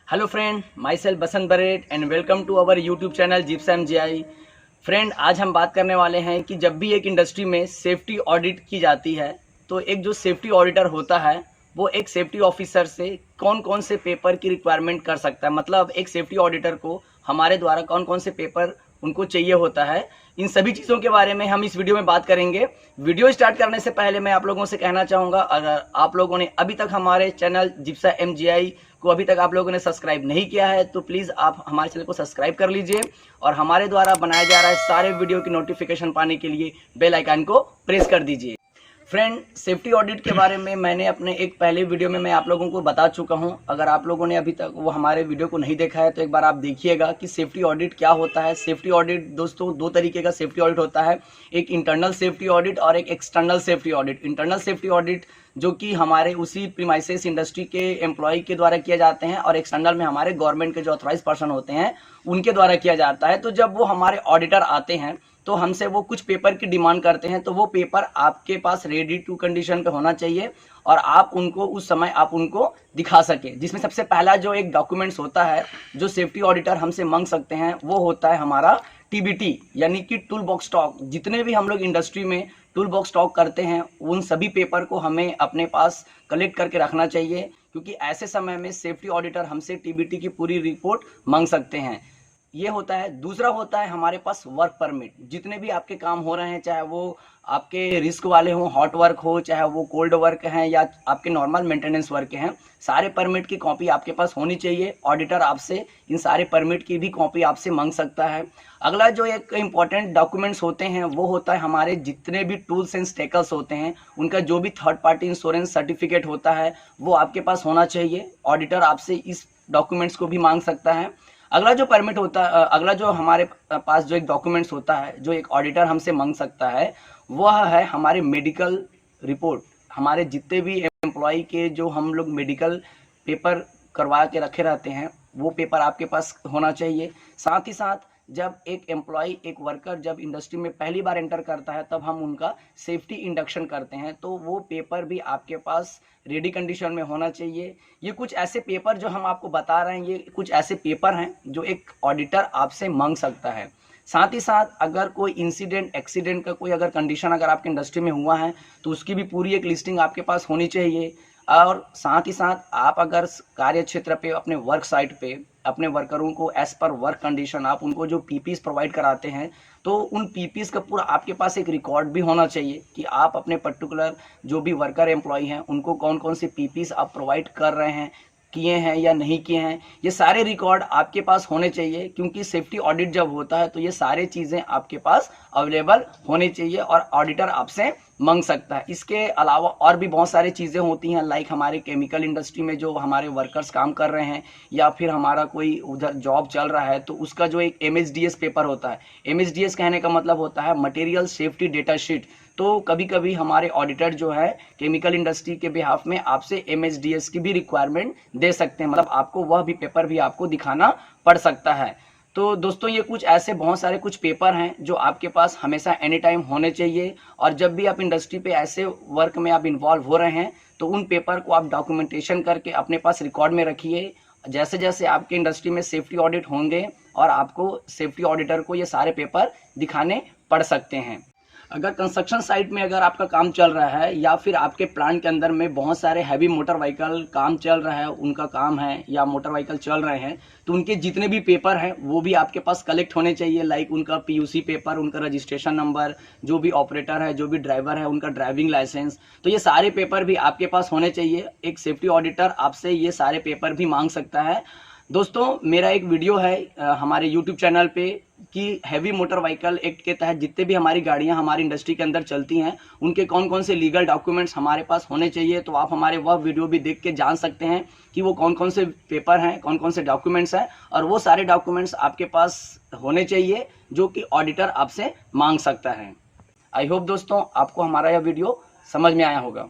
Hello friend, myself Basant Baret and welcome to our YouTube channel gypsum GI. Friend, आज हम बात करने वाले हैं कि जब भी एक इंडस्ट्री में सेफ्टी ऑडिट की जाती है तो एक जो सेफ्टी ऑडिटर होता है वो एक सेफ्टी ऑफिसर से कौन कौन से पेपर की रिक्वायरमेंट कर सकता है। मतलब एक सेफ्टी ऑडिटर को हमारे द्वारा कौन कौन से पेपर उनको चाहिए होता है, इन सभी चीज़ों के बारे में हम इस वीडियो में बात करेंगे। वीडियो स्टार्ट करने से पहले मैं आप लोगों से कहना चाहूँगा, अगर आप लोगों ने अभी तक हमारे चैनल जिप्सम जीआई को अभी तक आप लोगों ने सब्सक्राइब नहीं किया है तो प्लीज़ आप हमारे चैनल को सब्सक्राइब कर लीजिए और हमारे द्वारा बनाया जा रहा है सारे वीडियो की नोटिफिकेशन पाने के लिए बेल आइकन को प्रेस कर दीजिए। फ्रेंड, सेफ्टी ऑडिट के बारे में मैंने अपने एक पहले वीडियो में मैं आप लोगों को बता चुका हूं। अगर आप लोगों ने अभी तक वो हमारे वीडियो को नहीं देखा है तो एक बार आप देखिएगा कि सेफ्टी ऑडिट क्या होता है। सेफ्टी ऑडिट दोस्तों दो तरीके का सेफ्टी ऑडिट होता है, एक इंटरनल सेफ्टी ऑडिट और एक external safety audit. Internal safety audit जो कि हमारे उसी प्रीमाइसेस इंडस्ट्री के एम्प्लॉय के द्वारा किए जाते हैं और एक्सटर्नल में हमारे गवर्नमेंट के जो ऑथराइज पर्सन होते हैं उनके द्वारा किया जाता है। तो जब वो हमारे ऑडिटर आते हैं तो हमसे वो कुछ पेपर की डिमांड करते हैं, तो वो पेपर आपके पास रेडी टू कंडीशन पे होना चाहिए और आप उनको उस समय आप उनको दिखा सके। जिसमें सबसे पहला जो एक डॉक्यूमेंट्स होता है जो सेफ्टी ऑडिटर हमसे मांग सकते हैं वो होता है हमारा टीबीटी, यानी कि टूल बॉक्स स्टॉक। जितने भी हम लोग इंडस्ट्री में टूल बॉक्स स्टॉक करते हैं उन सभी पेपर को हमें अपने पास कलेक्ट करके रखना चाहिए, क्योंकि ऐसे समय में सेफ्टी ऑडिटर हमसे टीबीटी की पूरी रिपोर्ट मांग सकते हैं। ये होता है। दूसरा होता है हमारे पास वर्क परमिट। जितने भी आपके काम हो रहे हैं, चाहे वो आपके रिस्क वाले हों, हॉट वर्क हो, चाहे वो कोल्ड वर्क हैं या आपके नॉर्मल मेंटेनेंस वर्क हैं, सारे परमिट की कॉपी आपके पास होनी चाहिए। ऑडिटर आपसे इन सारे परमिट की भी कॉपी आपसे मांग सकता है। अगला जो एक इम्पॉर्टेंट डॉक्यूमेंट्स होते हैं वो होता है हमारे जितने भी टूल्स एंड स्टेकल्स होते हैं उनका जो भी थर्ड पार्टी इंश्योरेंस सर्टिफिकेट होता है वो आपके पास होना चाहिए। ऑडिटर आपसे इस डॉक्यूमेंट्स को भी मांग सकता है। अगला जो परमिट होता है, अगला जो हमारे पास जो एक डॉक्यूमेंट्स होता है जो एक ऑडिटर हमसे मांग सकता है वह है हमारे मेडिकल रिपोर्ट। हमारे जितने भी एम्प्लॉय के जो हम लोग मेडिकल पेपर करवा के रखे रहते हैं वो पेपर आपके पास होना चाहिए। साथ ही साथ जब एक एम्प्लॉय, एक वर्कर जब इंडस्ट्री में पहली बार एंटर करता है तब हम उनका सेफ्टी इंडक्शन करते हैं, तो वो पेपर भी आपके पास रेडी कंडीशन में होना चाहिए। ये कुछ ऐसे पेपर जो हम आपको बता रहे हैं, ये कुछ ऐसे पेपर हैं जो एक ऑडिटर आपसे मांग सकता है। साथ ही साथ अगर कोई इंसिडेंट, एक्सीडेंट का कोई अगर कंडीशन अगर आपके इंडस्ट्री में हुआ है तो उसकी भी पूरी एक लिस्टिंग आपके पास होनी चाहिए। और साथ ही साथ आप अगर कार्य क्षेत्र पे, अपने वर्क साइट पे अपने वर्करों को एज पर वर्क कंडीशन आप उनको जो पीपीज प्रोवाइड कराते हैं तो उन पीपीज का पूरा आपके पास एक रिकॉर्ड भी होना चाहिए कि आप अपने पर्टिकुलर जो भी वर्कर एम्प्लॉय हैं उनको कौन कौन से पीपीज आप प्रोवाइड कर रहे हैं, किए हैं या नहीं किए हैं। ये सारे रिकॉर्ड आपके पास होने चाहिए, क्योंकि सेफ्टी ऑडिट जब होता है तो ये सारी चीज़ें आपके पास अवेलेबल होनी चाहिए और ऑडिटर आपसे मांग सकता है। इसके अलावा और भी बहुत सारी चीज़ें होती हैं, लाइक हमारे केमिकल इंडस्ट्री में जो हमारे वर्कर्स काम कर रहे हैं या फिर हमारा कोई उधर जॉब चल रहा है तो उसका जो एक MSDS पेपर होता है। MSDS कहने का मतलब होता है मटेरियल सेफ्टी डेटा शीट। तो कभी कभी हमारे ऑडिटर जो है केमिकल इंडस्ट्री के बिहाफ में आपसे MSDS की भी रिक्वायरमेंट दे सकते हैं, मतलब आपको वह भी पेपर भी आपको दिखाना पड़ सकता है। तो दोस्तों ये कुछ ऐसे बहुत सारे कुछ पेपर हैं जो आपके पास हमेशा एनी टाइम होने चाहिए, और जब भी आप इंडस्ट्री पे ऐसे वर्क में आप इन्वॉल्व हो रहे हैं तो उन पेपर को आप डॉक्यूमेंटेशन करके अपने पास रिकॉर्ड में रखिए। जैसे जैसे आपके इंडस्ट्री में सेफ्टी ऑडिट होंगे और आपको सेफ्टी ऑडिटर को ये सारे पेपर दिखाने पड़ सकते हैं। अगर कंस्ट्रक्शन साइट में अगर आपका काम चल रहा है या फिर आपके प्लांट के अंदर में बहुत सारे हैवी मोटर व्हीकल काम चल रहा है, उनका काम है या मोटर व्हीकल चल रहे हैं, तो उनके जितने भी पेपर हैं वो भी आपके पास कलेक्ट होने चाहिए। लाइक उनका PUC पेपर, उनका रजिस्ट्रेशन नंबर, जो भी ऑपरेटर है, जो भी ड्राइवर है, उनका ड्राइविंग लाइसेंस, तो ये सारे पेपर भी आपके पास होने चाहिए। एक सेफ्टी ऑडिटर आपसे ये सारे पेपर भी मांग सकता है। दोस्तों मेरा एक वीडियो है हमारे YouTube चैनल पे कि हैवी मोटर व्हीकल एक्ट के तहत जितने भी हमारी गाड़ियां हमारी इंडस्ट्री के अंदर चलती हैं उनके कौन कौन से लीगल डॉक्यूमेंट्स हमारे पास होने चाहिए, तो आप हमारे वह वीडियो भी देख के जान सकते हैं कि वो कौन कौन से पेपर हैं, कौन कौन से डॉक्यूमेंट्स हैं, और वो सारे डॉक्यूमेंट्स आपके पास होने चाहिए जो कि ऑडिटर आपसे मांग सकता है। आई होप दोस्तों आपको हमारा यह वीडियो समझ में आया होगा।